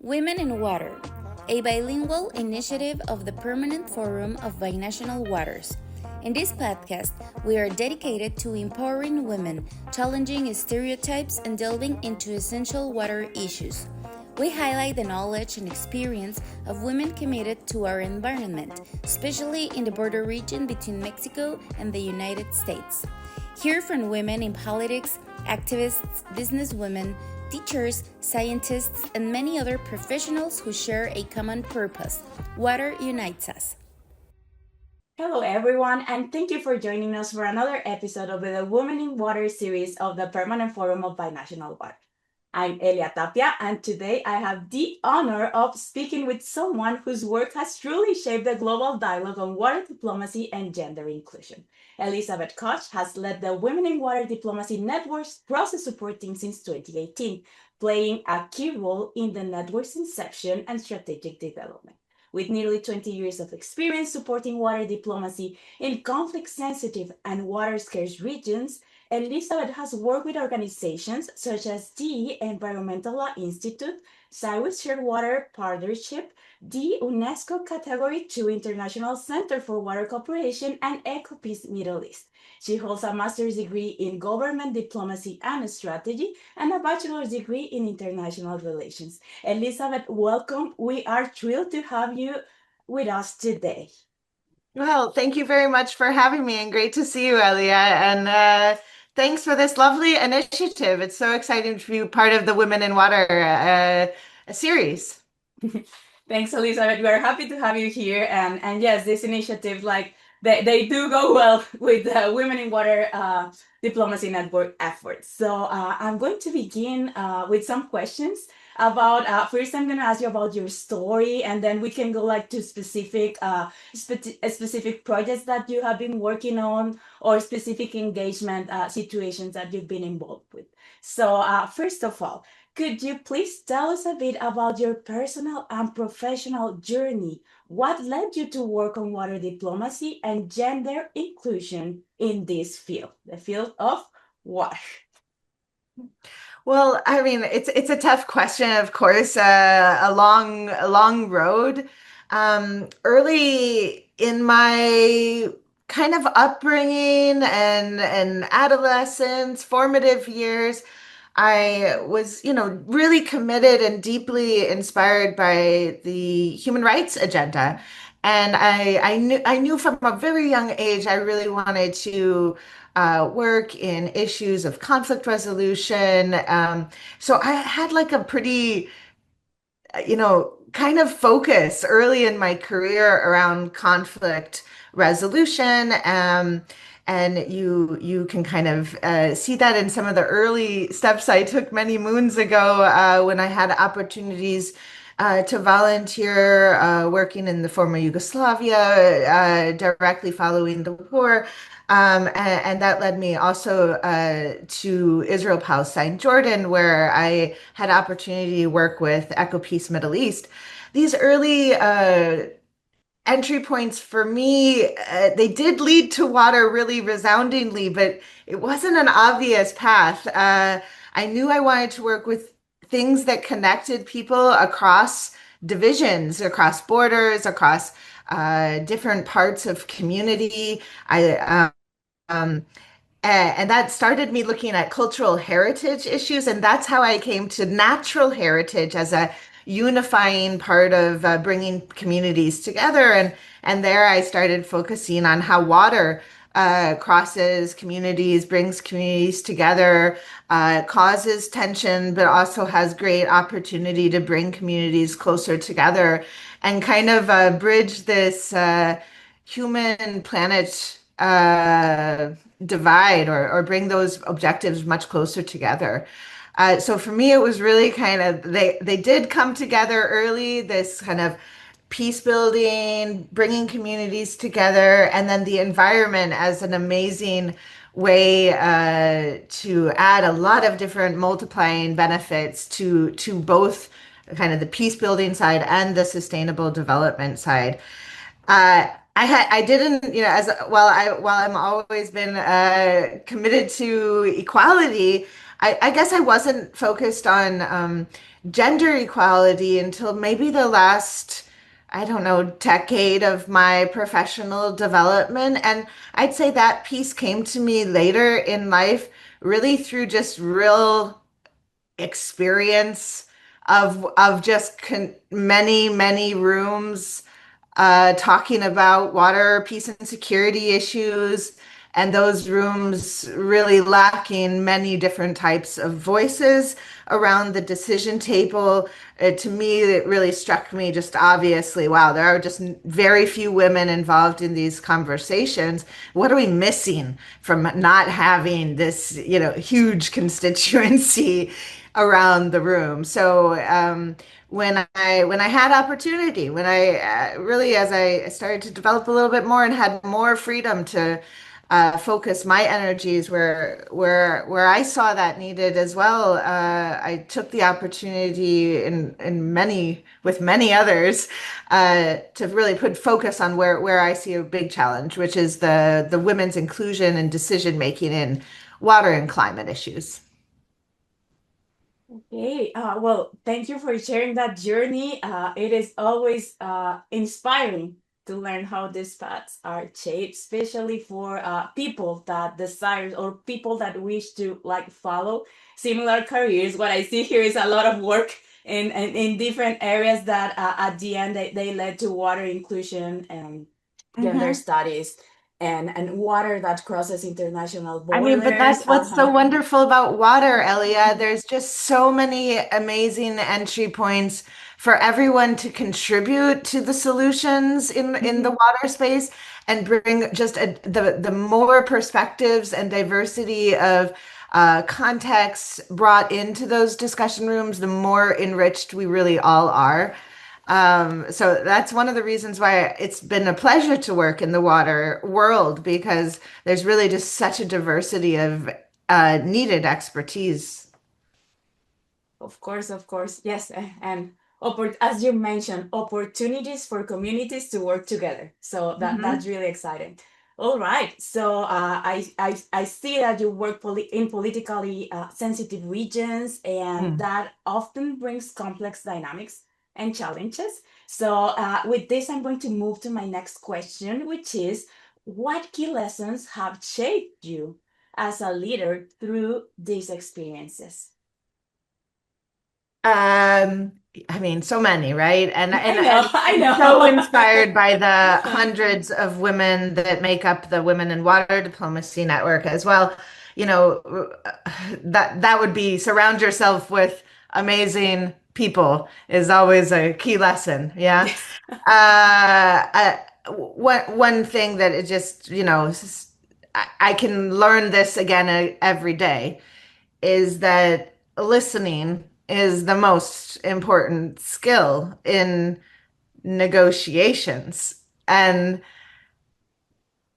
Women in Water, a bilingual initiative of the Permanent Forum of Binational Waters. In this podcast, we are dedicated to empowering women, challenging stereotypes, and delving into essential water issues. We highlight the knowledge and experience of women committed to our environment, especially in the border region between Mexico and the United States. Hear from women in politics, activists, businesswomen, teachers, scientists, and many other professionals who share a common purpose. Water unites us. Hello, everyone, and thank you for joining us for another episode of the Women in Water series of the Permanent Forum of Binational Water. I'm Elia Tapia, and today I have the honor of speaking with someone whose work has truly shaped the global dialogue on water diplomacy and gender inclusion. Elizabeth Koch has led the Women in Water Diplomacy Network's process support team since 2018, playing a key role in the network's inception and strategic development. With nearly 20 years of experience supporting water diplomacy in conflict-sensitive and water-scarce regions, Elizabeth has worked with organizations such as the Environmental Law Institute, South Shared Water Partnership, the UNESCO Category 2 International Center for Water Cooperation, and EcoPeace Middle East. She holds a master's degree in government diplomacy and strategy and a bachelor's degree in international relations. Elizabeth, welcome. We are thrilled to have you with us today. Well, thank you very much for having me, and great to see you, Elia. And thanks for this lovely initiative. It's so exciting to be part of the Women in Water series. Thanks, Elizabeth. We are happy to have you here. And yes, this initiative, they do go well with the Women in Water Diplomacy Network efforts. So I'm going to begin with some questions about, first I'm going to ask you about your story, and then we can go to specific projects that you have been working on, or specific engagement situations that you've been involved with. So first of all, could you please tell us a bit about your personal and professional journey? What led you to work on water diplomacy and gender inclusion in this field, the field of water? Well, I mean, it's a tough question, of course, a long road. Early in my kind of upbringing and adolescence, formative years, I was, really committed and deeply inspired by the human rights agenda. And I knew from a very young age I really wanted to work in issues of conflict resolution. So I had like a pretty, kind of focus early in my career around conflict resolution. And you can kind of see that in some of the early steps I took many moons ago when I had opportunities to volunteer working in the former Yugoslavia directly following the war. And that led me also to Israel, Palestine, Jordan, where I had opportunity to work with EcoPeace Middle East. These early entry points for me, they did lead to water really resoundingly, but it wasn't an obvious path. I knew I wanted to work with things that connected people across divisions, across borders, across different parts of community. And that started me looking at cultural heritage issues, and that's how I came to natural heritage as a unifying part of bringing communities together. And there I started focusing on how water crosses communities, brings communities together, causes tension, but also has great opportunity to bring communities closer together and kind of bridge this human planet divide, or bring those objectives much closer together. So for me, it was really kind of, they did come together early, this kind of peace building, bringing communities together, and then the environment as an amazing way to add a lot of different multiplying benefits to both kind of the peace building side and the sustainable development side. I didn't, as while I'm always been committed to equality, I guess I wasn't focused on gender equality until maybe the last, I don't know, decade of my professional development. And I'd say that piece came to me later in life, really through just real experience of just many rooms talking about water, peace, and security issues, and those rooms really lacking many different types of voices around the decision table. To me, it really struck me just obviously, wow, there are just very few women involved in these conversations. What are we missing from not having this, huge constituency around the room? So, when I had opportunity, when I really, as I started to develop a little bit more and had more freedom to focus my energies where I saw that needed as well, I took the opportunity in many with many others to really put focus on where I see a big challenge, which is the women's inclusion and decision making in water and climate issues. Okay, well, thank you for sharing that journey. It is always inspiring to learn how these paths are shaped, especially for people that desire or people that wish to like follow similar careers. What I see here is a lot of work in different areas that at the end they led to water inclusion and gender Mhm. studies and water that crosses international I mean, but borders. that's what's so wonderful about water, Elia. There's just so many amazing entry points for everyone to contribute to the solutions in the water space and bring just the more perspectives and diversity of contexts brought into those discussion rooms, the more enriched we really all are. So that's one of the reasons why it's been a pleasure to work in the water world because there's really just such a diversity of needed expertise. Of course, yes, and as you mentioned, opportunities for communities to work together. So that's Mhm. really exciting. All right, so I see that you work in politically sensitive regions, and Mm. that often brings complex dynamics and challenges. So with this, I'm going to move to my next question, which is, what key lessons have shaped you as a leader through these experiences? Um, I mean, so many, right? And I and know, and I I'm so know. inspired by the hundreds of women that make up the Women in Water Diplomacy Network as well. You know, that would be surround yourself with amazing people is always a key lesson. Yeah. Yes. One thing that it just, I can learn this again every day is that listening is the most important skill in negotiations. And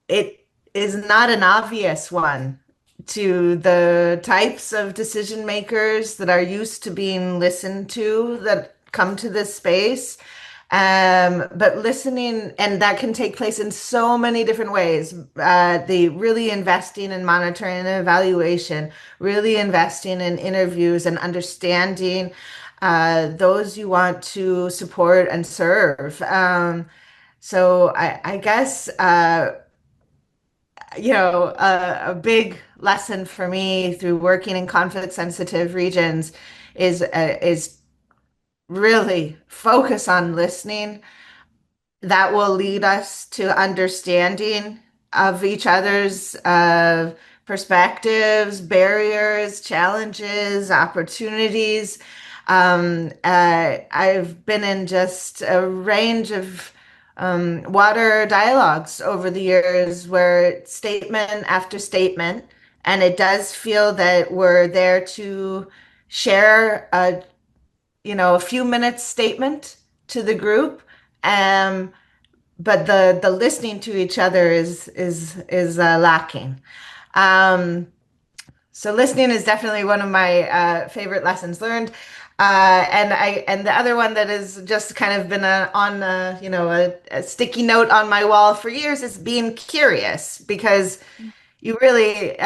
it is not an obvious one to the types of decision makers that are used to being listened to that come to this space. But listening, and that can take place in so many different ways. The really investing in monitoring and evaluation, really investing in interviews and understanding those you want to support and serve. So I guess a big lesson for me through working in conflict sensitive regions is really focus on listening. That will lead us to understanding of each other's perspectives, barriers, challenges, opportunities. I've been in just a range of water dialogues over the years where statement after statement, and it does feel that we're there to share a few minutes statement to the group. Um, but the listening to each other is lacking. Um, so listening is definitely one of my favorite lessons learned. And the other one that has just kind of been a sticky note on my wall for years is being curious because you really,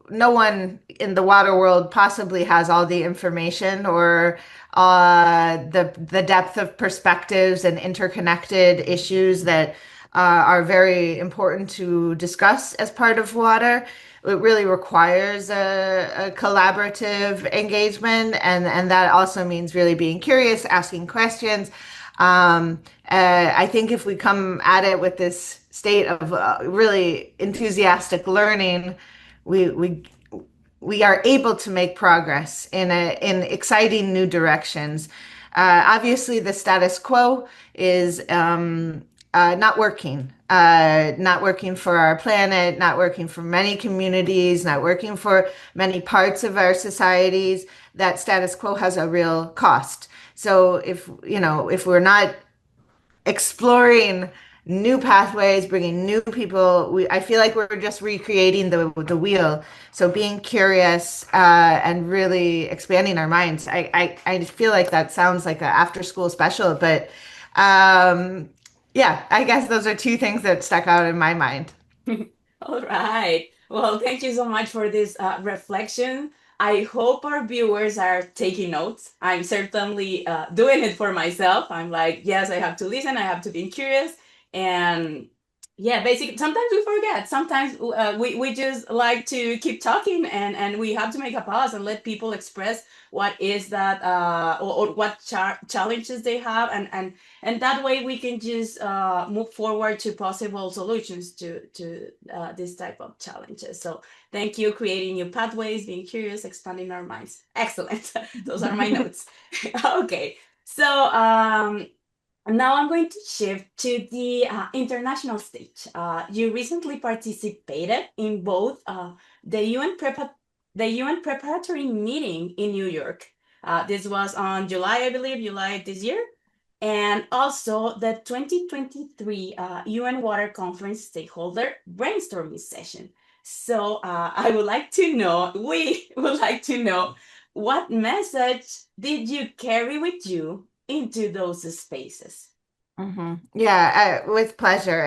no one in the water world possibly has all the information or the depth of perspectives and interconnected issues that are very important to discuss as part of water. It really requires a collaborative engagement, and that also means really being curious, asking questions. I think if we come at it with this state of really enthusiastic learning, we we we are able to make progress in exciting new directions. Obviously, the status quo is not working for our planet, not working for many communities, not working for many parts of our societies. That status quo has a real cost. So if we're not exploring new pathways, bringing new people. I feel like we're just recreating the wheel. So being curious and really expanding our minds. I feel like that sounds like an after school special, but yeah, I guess those are two things that stuck out in my mind. All right. Well, thank you so much for this reflection. I hope our viewers are taking notes. I'm certainly doing it for myself. I'm like, yes, I have to listen. I have to be curious. And yeah, basically, sometimes we forget. Sometimes we just like to keep talking, and we have to make a pause and let people express what is that or what challenges they have, and that way we can just move forward to possible solutions to this type of challenges. So thank you, creating new pathways, being curious, expanding our minds. Excellent. Those are my notes. Okay, so now I'm going to shift to the international stage. You recently participated in both the UN the UN preparatory meeting in New York. This was on July, I believe, July this year, and also the 2023 UN Water Conference stakeholder brainstorming session. So I would like to know, we would like to know, what message did you carry with you into those spaces? Yeah, with pleasure.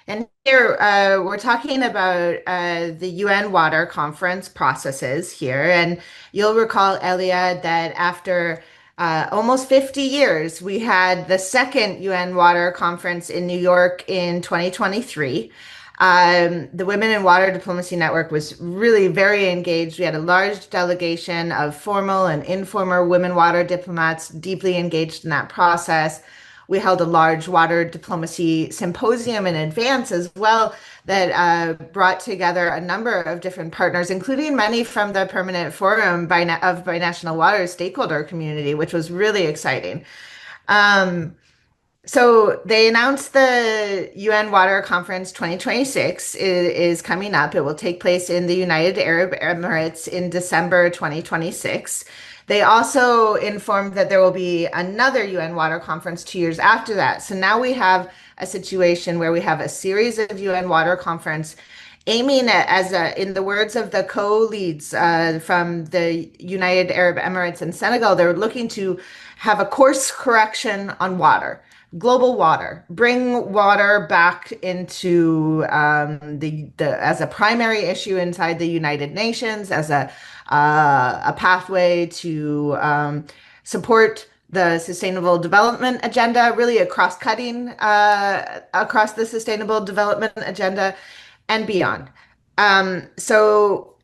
And here we're talking about the UN Water Conference processes here. And you'll recall, Elia, that after almost 50 years, we had the second UN Water Conference in New York in 2023. The Women in Water Diplomacy Network was really very engaged. We had a large delegation of formal and informal women water diplomats deeply engaged in that process. We held a large water diplomacy symposium in advance as well that brought together a number of different partners, including many from the Permanent Forum of Binational Water stakeholder community, which was really exciting. So they announced the UN Water Conference 2026 is coming up. It will take place in the United Arab Emirates in December 2026. They also informed that there will be another UN Water Conference 2 years after that. So now we have a situation where we have a series of UN Water Conference aiming at, in the words of the co-leads from the United Arab Emirates and Senegal, they're looking to have a course correction on water, global water, bring water back into the as a primary issue inside the United Nations, as a pathway to support the sustainable development agenda, really a cross-cutting across the sustainable development agenda and beyond. So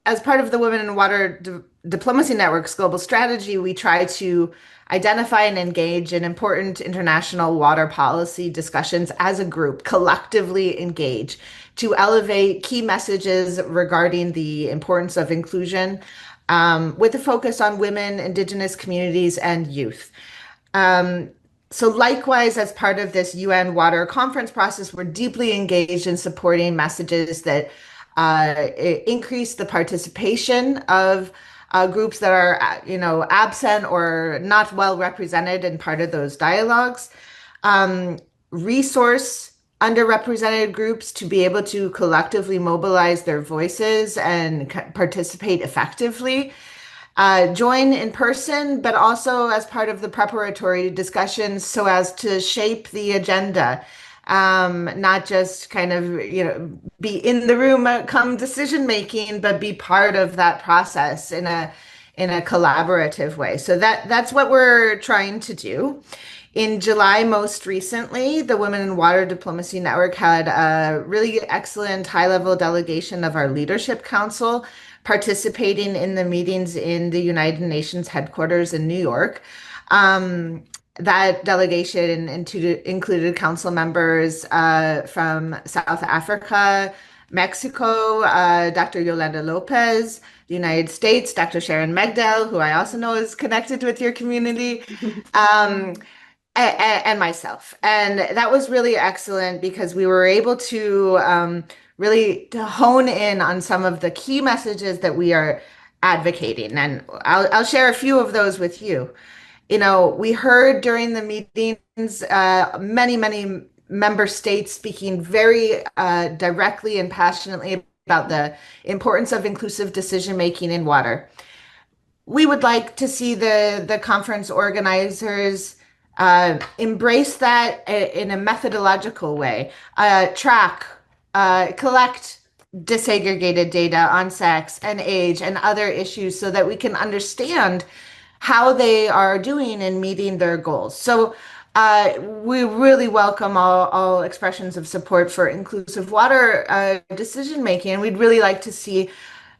as part of the Women in Water Diplomacy Network's global strategy, we try to identify and engage in important international water policy discussions as a group, collectively engage to elevate key messages regarding the importance of inclusion, with a focus on women, indigenous communities, and youth. So likewise, as part of this UN water conference process, we're deeply engaged in supporting messages that increase the participation of groups that are, absent or not well represented in part of those dialogues. Resource underrepresented groups to be able to collectively mobilize their voices and participate effectively. Join in person, but also as part of the preparatory discussions so as to shape the agenda not just kind of, be in the room come decision making, but be part of that process in a collaborative way. So that's what we're trying to do. In July, most recently, the Women in Water Diplomacy Network had a really excellent high-level delegation of our Leadership Council participating in the meetings in the United Nations headquarters in New York. That delegation included council members from South Africa, Mexico, Dr. Yolanda Lopez, the United States, Dr. Sharon Megdal, who I also know is connected with your community, and myself. And that was really excellent because we were able to really to hone in on some of the key messages that we are advocating. And I'll share a few of those with you. We heard during the meetings many member states speaking very directly and passionately about the importance of inclusive decision making in water. We would like to see the conference organizers embrace that in a methodological way, track, collect disaggregated data on sex and age and other issues so that we can understand how they are doing in meeting their goals. So we really welcome all expressions of support for inclusive water decision making. And we'd really like to see,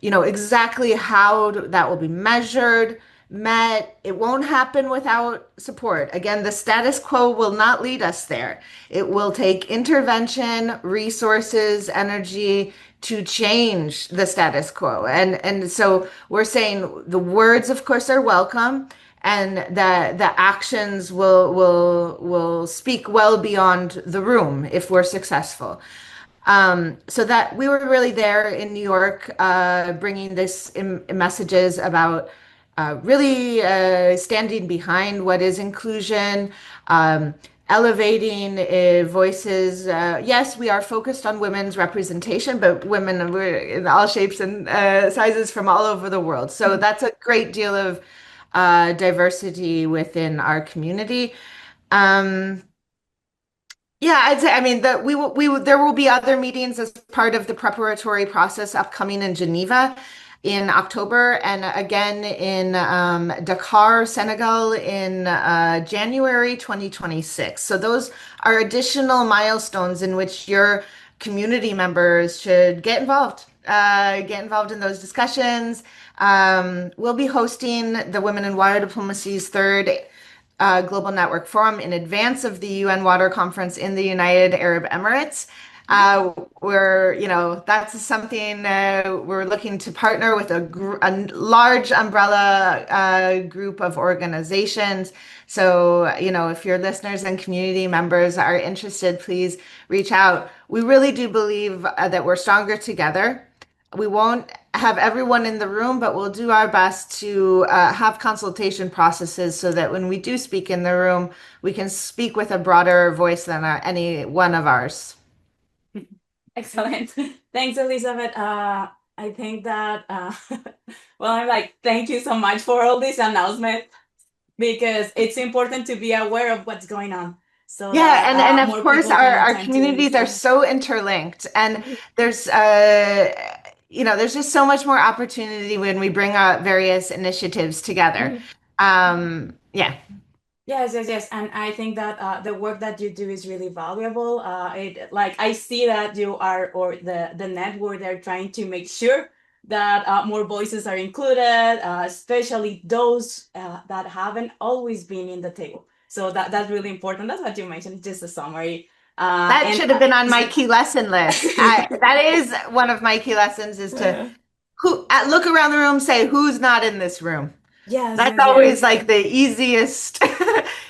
exactly how that will be measured, met. It won't happen without support. Again, the status quo will not lead us there. It will take intervention, resources, energy to change the status quo. And so we're saying the words, of course, are welcome, and the actions will speak well beyond the room if we're successful. So that we were really there in New York, bringing this messages about really standing behind what is inclusion, elevating voices. Yes, we are focused on women's representation, but women we're in all shapes and sizes from all over the world. So that's a great deal of diversity within our community. Yeah, I'd say, I mean, that there will be other meetings as part of the preparatory process upcoming in Geneva in October, and again in Dakar, Senegal in January 2026. So those are additional milestones in which your community members should get involved in those discussions. We'll be hosting the Women in Water Diplomacy's third Global Network Forum in advance of the UN Water Conference in the United Arab Emirates. That's something we're looking to partner with a large umbrella group of organizations. So, if your listeners and community members are interested, please reach out. We really do believe that we're stronger together. We won't have everyone in the room, but we'll do our best to have consultation processes so that when we do speak in the room, we can speak with a broader voice than any one of ours. Excellent. Thanks, Elizabeth. I think that, I'm like, thank you so much for all this announcement, because it's important to be aware of what's going on. So yeah, that, and of more course people can our attend to communities are this. so interlinked, and there's there's just so much more opportunity when we bring out various initiatives together. Yeah. Yes. And I think that the work that you do is really valuable. I see that you are, or the network, they're trying to make sure that more voices are included, especially those that haven't always been in the table. So that's really important. That's what you mentioned, just a summary. That And should have been on my key lesson list. That is one of my key lessons, is to look around the room, say who's not in this room. That's always like the easiest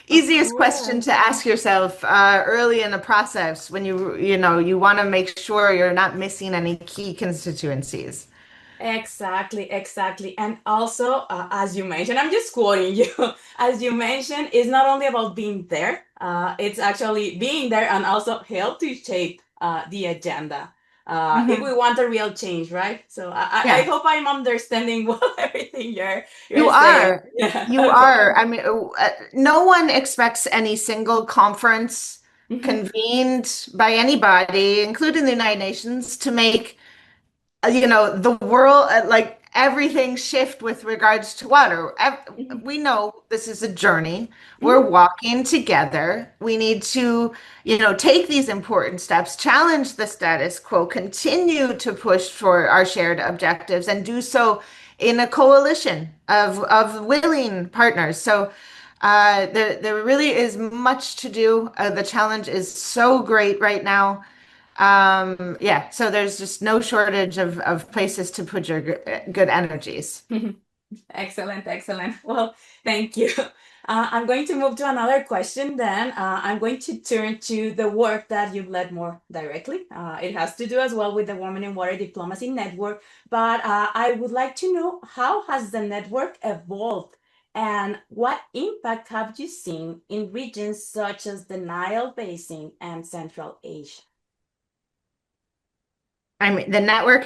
easiest question to ask yourself early in the process when you want to make sure you're not missing any key constituencies. Exactly. And also, as you mentioned, I'm just quoting you. As you mentioned, it's not only about being there, it's actually being there and also help to shape the agenda. If we want a real change, right? So I Yeah. hope I'm understanding well everything you're You saying. are. You are. I mean, no one expects any single conference convened by anybody, including the United Nations, to make the world, like everything shift with regards to water. Mhm. We know this is a journey. We're Mhm. walking together. We need to, take these important steps, challenge the status quo, continue to push for our shared objectives, and do so in a coalition of willing partners. So there really is much to do. The challenge is so great right now. Yeah, so there's just no shortage of places to put your good energies. Excellent, excellent. Well, thank you. I'm going to move to another question then. I'm going to turn to the work that you've led more directly. It has to do as well with the Women in Water Diplomacy Network, but I would like to know, how has the network evolved and what impact have you seen in regions such as the Nile Basin and Central Asia? I mean, the network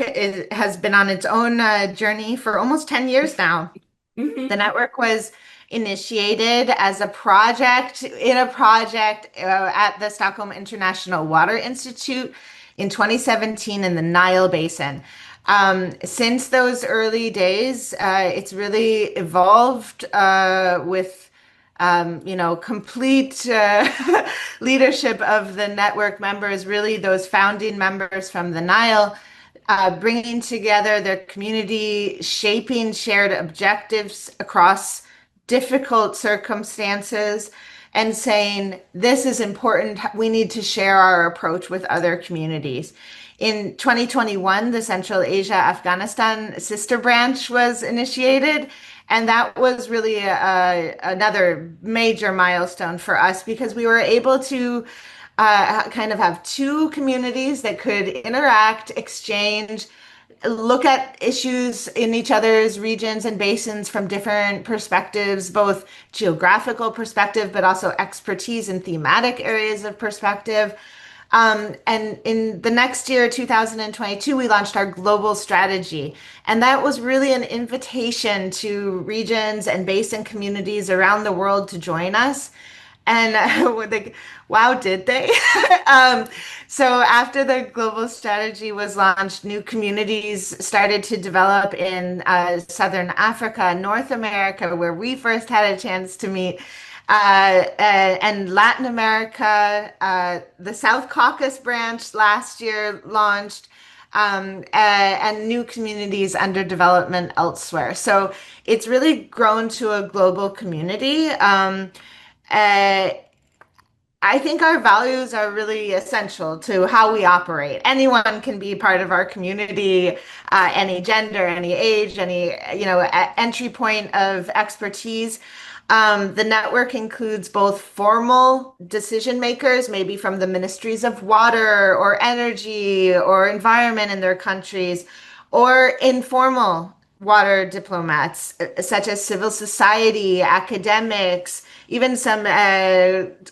has been on its own journey for almost 10 years now. The network was initiated as a project at the Stockholm International Water Institute in 2017 in the Nile Basin. Since those early days, it's really evolved with complete leadership of the network members, really those founding members from the Nile, bringing together their community, shaping shared objectives across difficult circumstances, and saying, this is important. We need to share our approach with other communities. In 2021, the Central Asia Afghanistan sister branch was initiated. And that was really another major milestone for us because we were able to kind of have two communities that could interact, exchange, look at issues in each other's regions and basins from different perspectives, both geographical perspective, but also expertise in thematic areas of perspective. And in the next year, 2022, we launched our global strategy. And that was really an invitation to regions and basin communities around the world to join us. And wow, did they? um, so after the global strategy was launched, new communities started to develop in Southern Africa, North America, where we first had a chance to meet, and Latin America. The South Caucasus branch last year launched. And new communities under development elsewhere. So it's really grown to a global community. Uh, I think our values are really essential to how we operate. Anyone can be part of our community, any gender, any age, any, entry point of expertise. The network includes both formal decision makers, maybe from the ministries of water or energy or environment in their countries, or informal water diplomats, such as civil society, academics, even some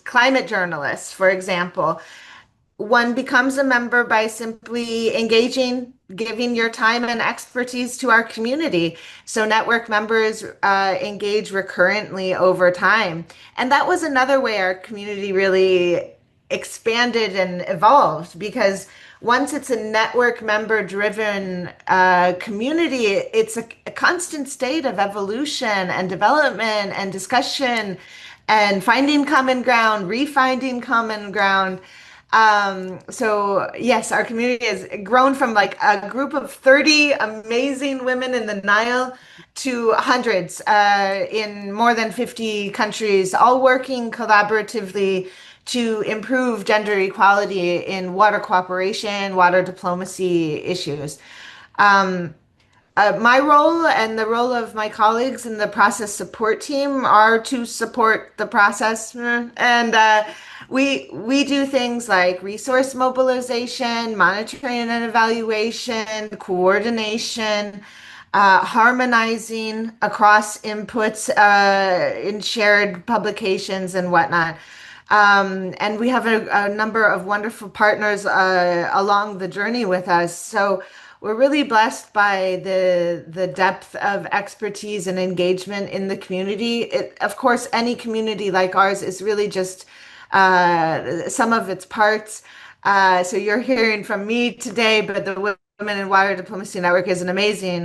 climate journalists, for example. One becomes a member by simply engaging, giving your time and expertise to our community. So network members engage recurrently over time. And that was another way our community really expanded and evolved because once it's a network member driven community, it's a constant state of evolution and development and discussion and finding common ground, refinding common ground. So yes, our community has grown from like a group of 30 amazing women in the Nile to hundreds in more than 50 countries, all working collaboratively to improve gender equality in water cooperation, water diplomacy issues. Um, my role and the role of my colleagues in the process support team are to support the process, and we do things like resource mobilization, monitoring and evaluation, coordination, harmonizing across inputs in shared publications and whatnot. And we have a number of wonderful partners along the journey with us. So we're really blessed by the depth of expertise and engagement in the community. Of course, any community like ours is really just some of its parts. So you're hearing from me today, but the Women in Water Diplomacy Network is an amazing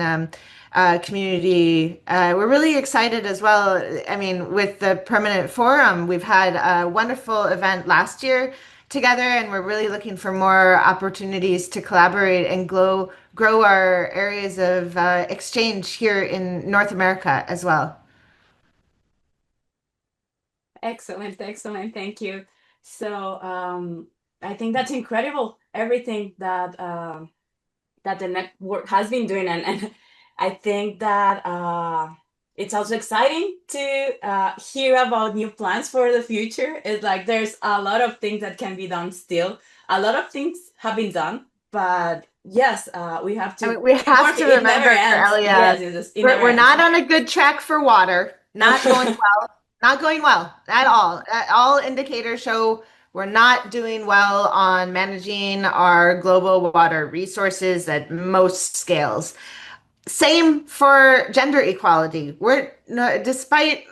community. We're really excited as well. I mean, with the permanent forum, we've had a wonderful event last year together, and we're really looking for more opportunities to collaborate and grow our areas of exchange here in North America as well. Excellent, excellent. Thank you. So I think that's incredible. Everything that that the network has been doing, and I think that it's also exciting to hear about new plans for the future. It's like there's a lot of things that can be done still. A lot of things have been done, but yes, we have I to mean, we keep have working. to It never remember, ends. Yes, Elia, it we're, never we're ends. not on a good track for water. Not going well. Not going well at all. All indicators show we're not doing well on managing our global water resources at most scales. Same for gender equality. We're no, despite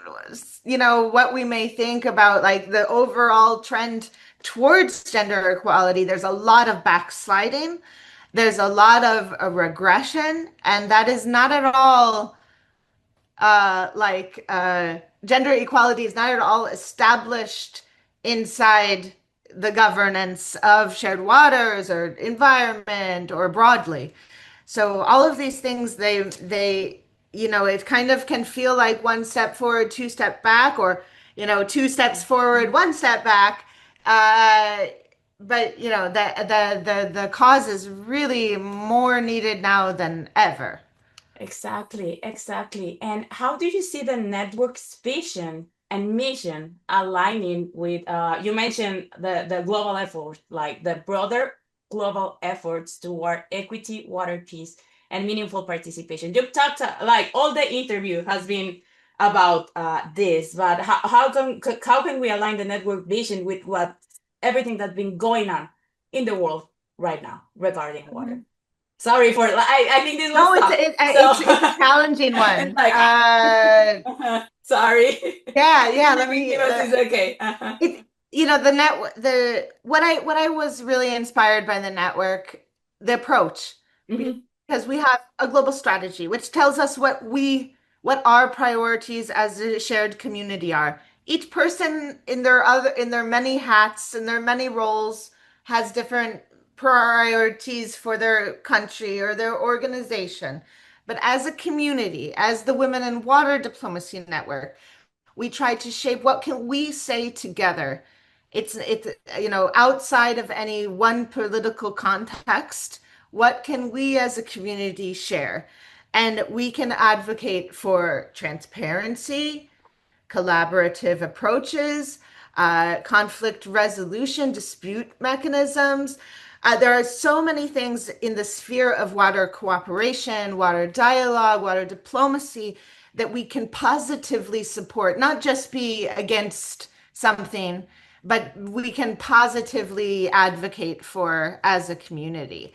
what we may think about like the overall trend towards gender equality, there's a lot of backsliding. There's a lot of regression, and that is not at all gender equality is not at all established inside the governance of shared waters or environment or broadly. So all of these things, it kind of can feel like one step forward, two step back, or two steps forward, one step back. Uh, but the cause is really more needed now than ever. Exactly, exactly. And how do you see the network's vision and mission aligning with, you mentioned the global effort, like the broader global efforts toward equity, water, peace, and meaningful participation. You've talked, like all the interview has been about this, but how can we align the network vision with what everything that's been going on in the world right now regarding water? Sorry for I think this was No, tough. So it's a challenging it's one. like sorry. Yeah, You can yeah. be Let me. victim, it's okay. It the what I was really inspired by the network, the approach, Mhm. because we have a global strategy which tells us what our priorities as a shared community are. Each person in their many hats and their many roles has different priorities for their country or their organization. But as a community, as the Women in Water Diplomacy Network, we try to shape what can we say together. It's outside of any one political context, what can we as a community share? And we can advocate for transparency, collaborative approaches, conflict resolution, dispute mechanisms. There are so many things in the sphere of water cooperation, water dialogue, water diplomacy that we can positively support, not just be against something, but we can positively advocate for as a community.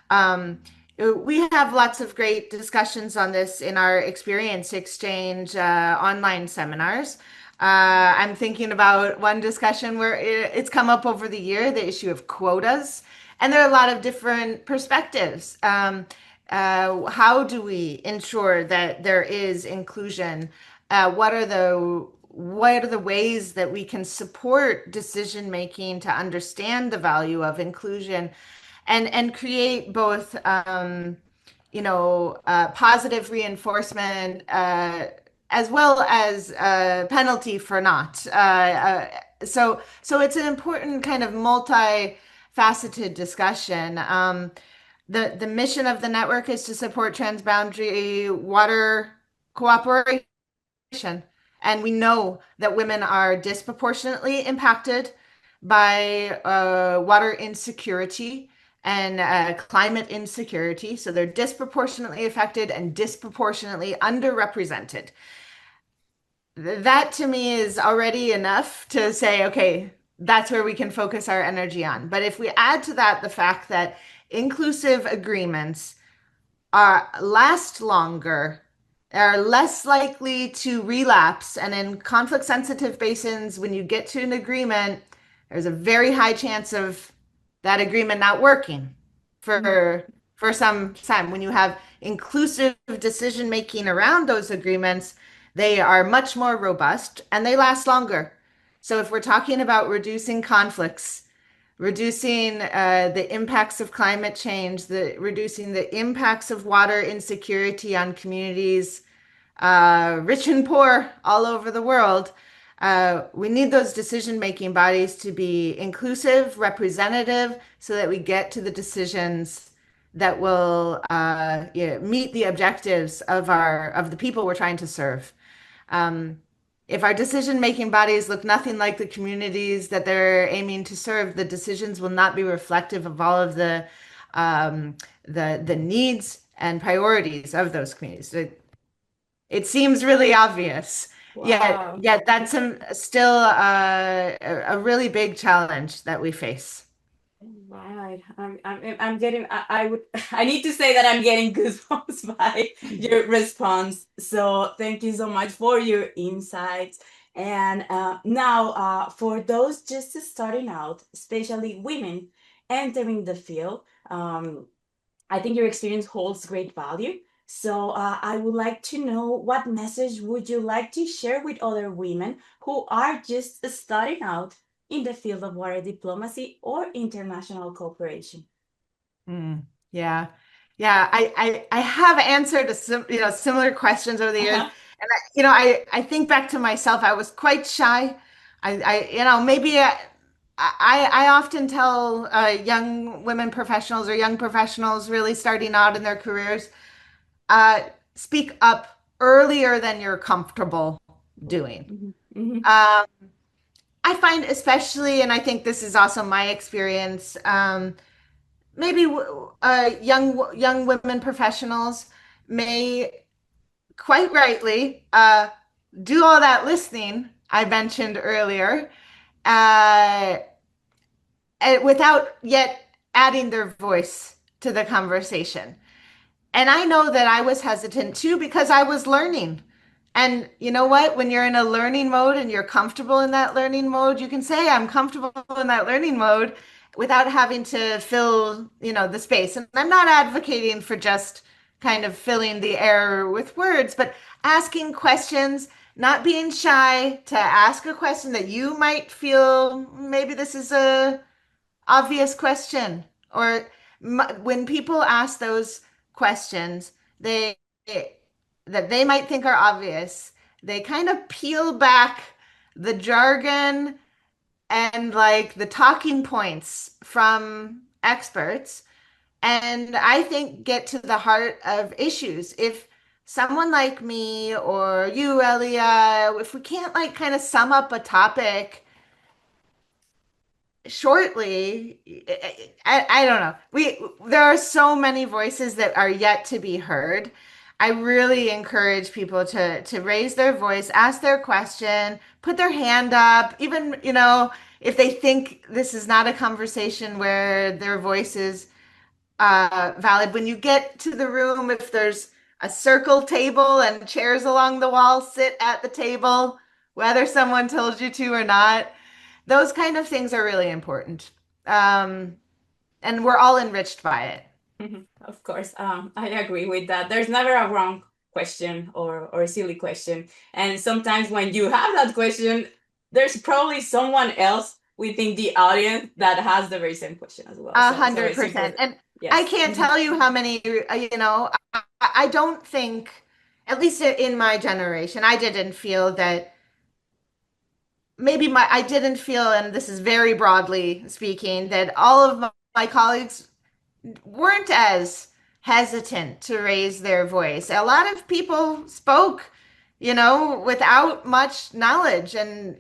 Um, we have lots of great discussions on this in our experience exchange online seminars. I'm thinking about one discussion where it's come up over the year, the issue of quotas, and there are a lot of different perspectives. How do we ensure that there is inclusion? What are the ways that we can support decision making to understand the value of inclusion and create both positive reinforcement as well as penalty for not. So it's an important kind of multifaceted discussion. The mission of the network is to support transboundary water cooperation, and we know that women are disproportionately impacted by water insecurity and climate insecurity. So they're disproportionately affected and disproportionately underrepresented. That to me is already enough to say, okay, that's where we can focus our energy on. But if we add to that the fact that inclusive agreements last longer, are less likely to relapse. And in conflict sensitive basins, when you get to an agreement, there's a very high chance of that agreement not working Mhm. for some time. When you have inclusive decision making around those agreements, they are much more robust and they last longer. So if we're talking about reducing conflicts, reducing the impacts of climate change, reducing the impacts of water insecurity on communities, rich and poor all over the world, we need those decision-making bodies to be inclusive, representative, so that we get to the decisions that will meet the objectives of the people we're trying to serve. Um, if our decision-making bodies look nothing like the communities that they're aiming to serve, the decisions will not be reflective of all of um, the needs and priorities of those communities. It seems really obvious, yet Wow. yet that's still a really big challenge that we face. Right. I'm getting, I would, I need to say that I'm getting goosebumps by your response. So thank you so much for your insights. And now, for those just starting out, especially women entering the field, I think your experience holds great value. So I would like to know, what message would you like to share with other women who are just starting out in the field of water diplomacy or international cooperation? Mm, yeah, yeah. I have answered similar questions over the years, Uh-huh. and I think back to myself. I was quite shy. Maybe I often tell young women professionals or young professionals really starting out in their careers, uh, speak up earlier than you're comfortable doing. Mhm, mhm, Um, I find especially, and I think this is also my experience, maybe young women professionals may quite rightly do all that listening I mentioned earlier, uh, without yet adding their voice to the conversation. And I know that I was hesitant too because I was learning. And you know what? When you're in a learning mode and you're comfortable in that learning mode, you can say, I'm comfortable in that learning mode without having to fill, the space. And I'm not advocating for just kind of filling the air with words, but asking questions, not being shy to ask a question that you might feel maybe this is a obvious question. Or when people ask those questions, they that they might think are obvious, they kind of peel back the jargon and like the talking points from experts, and I think get to the heart of issues. If someone like me or you, Elia, if we can't like kind of sum up a topic shortly, I don't know. There are so many voices that are yet to be heard. I really encourage people to raise their voice, ask their question, put their hand up, even, if they think this is not a conversation where their voice is valid. When you get to the room, if there's a circle table and chairs along the wall, sit at the table, whether someone told you to or not. Those kind of things are really important. Um, and we're all enriched by it. mhm. Of course, I agree with that. There's never a wrong question or a silly question. And sometimes when you have that question, there's probably someone else within the audience that has the very same question as well. A So hundred it's percent. important. And I Yes. can't tell you how many, I don't think, at least in my generation, I didn't feel that I didn't feel, and this is very broadly speaking, that all of my colleagues weren't as hesitant to raise their voice. A lot of people spoke, without much knowledge, and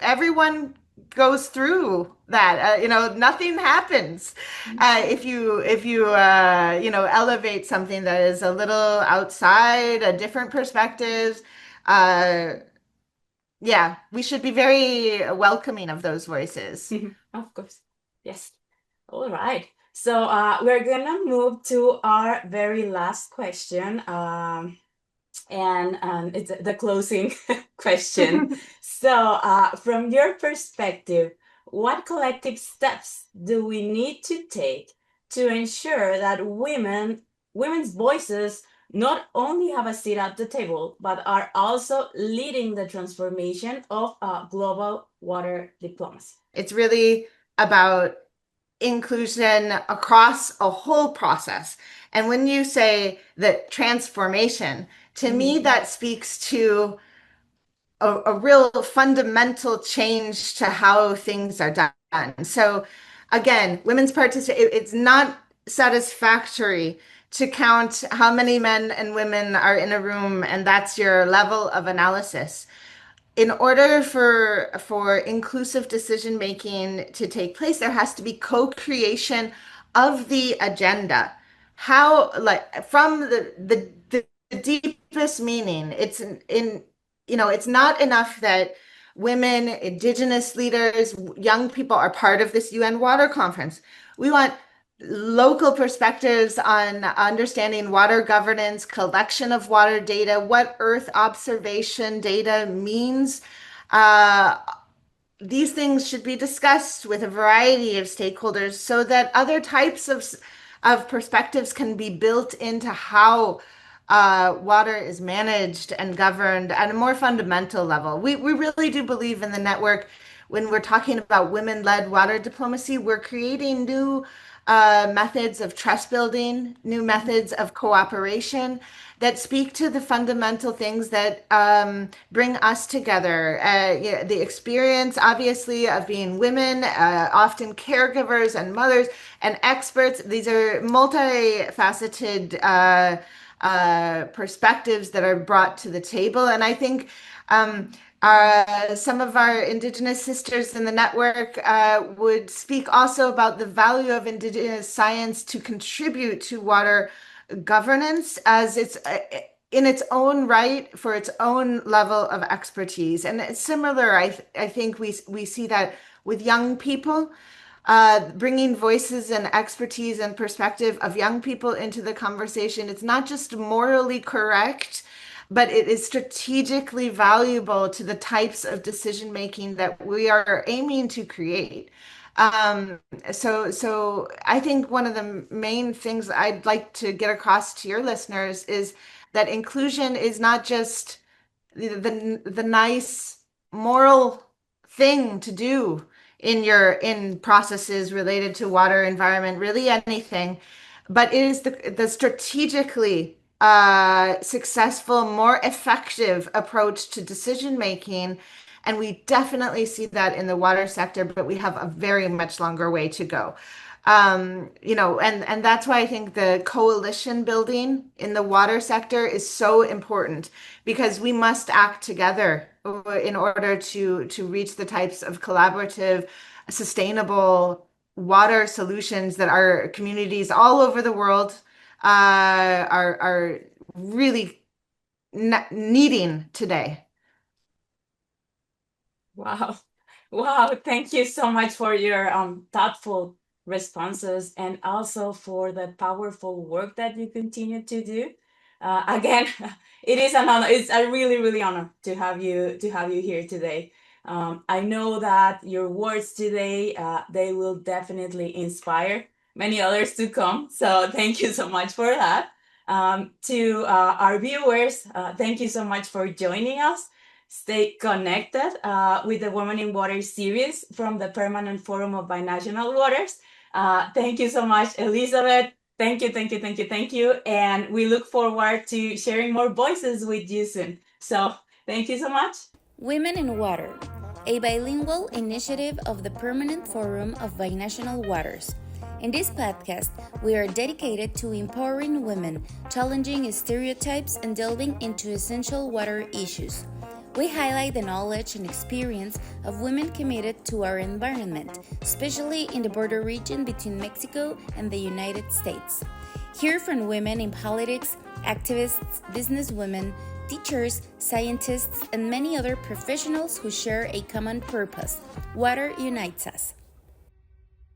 everyone goes through that. Nothing happens if you elevate something that is a little outside, a different perspective. Uh, yeah, we should be very welcoming of those voices. Of course. Yes. All right. So we're gonna move to our very last question. And it's the closing question. So, from your perspective, what collective steps do we need to take to ensure that women's voices not only have a seat at the table, but are also leading the transformation of global water diplomacy? It's really about inclusion across a whole process. And when you say that transformation, to me, that speaks to a real fundamental change to how things are done. So again, women's participation, it's not satisfactory to count how many men and women are in a room and that's your level of analysis. In order for inclusive decision making to take place, there has to be co-creation of the agenda. How, like, from the deepest meaning, it's in, it's not enough that women, indigenous leaders, young people are part of this UN water conference. We want local perspectives on understanding water governance, collection of water data, what Earth observation data means. These things should be discussed with a variety of stakeholders so that other types of perspectives can be built into how water is managed and governed at a more fundamental level. We really do believe in the network. When we're talking about women-led water diplomacy, we're creating new methods of trust building, new methods of cooperation that speak to the fundamental things that bring us together. The experience, obviously, of being women, often caregivers and mothers and experts. These are multifaceted perspectives that are brought to the table. And I think some of our Indigenous sisters in the network would speak also about the value of Indigenous science to contribute to water governance as it's in its own right for its own level of expertise. And it's similar, I think we see that with young people. Bringing voices and expertise and perspective of young people into the conversation. It's not just morally correct, but it is strategically valuable to the types of decision making that we are aiming to create. So I think one of the main things I'd like to get across to your listeners is that inclusion is not just the nice moral thing to do in processes related to water, environment, really anything, but it is the strategically successful, more effective approach to decision making. And we definitely see that in the water sector, but we have a very much longer way to go. And that's why I think the coalition building in the water sector is so important, because we must act together in order to reach the types of collaborative, sustainable water solutions that our communities all over the world are really needing today. Wow. Wow. Thank you so much for your thoughtful responses and also for the powerful work that you continue to do. Again, it is an honor. It's a really, really honor to have you here today. I know that your words today, they will definitely inspire many others to come. So thank you so much for that. To our viewers, thank you so much for joining us. Stay connected with the Women in Water series from the Permanent Forum of Binational Waters. Thank you so much, Elizabeth. Thank you. And we look forward to sharing more voices with you soon. So thank you so much. Women in Water, a bilingual initiative of the Permanent Forum of Binational Waters. In this podcast, we are dedicated to empowering women, challenging stereotypes, and delving into essential water issues. We highlight the knowledge and experience of women committed to our environment, especially in the border region between Mexico and the United States. Hear from women in politics, activists, businesswomen, teachers, scientists, and many other professionals who share a common purpose. Water unites us.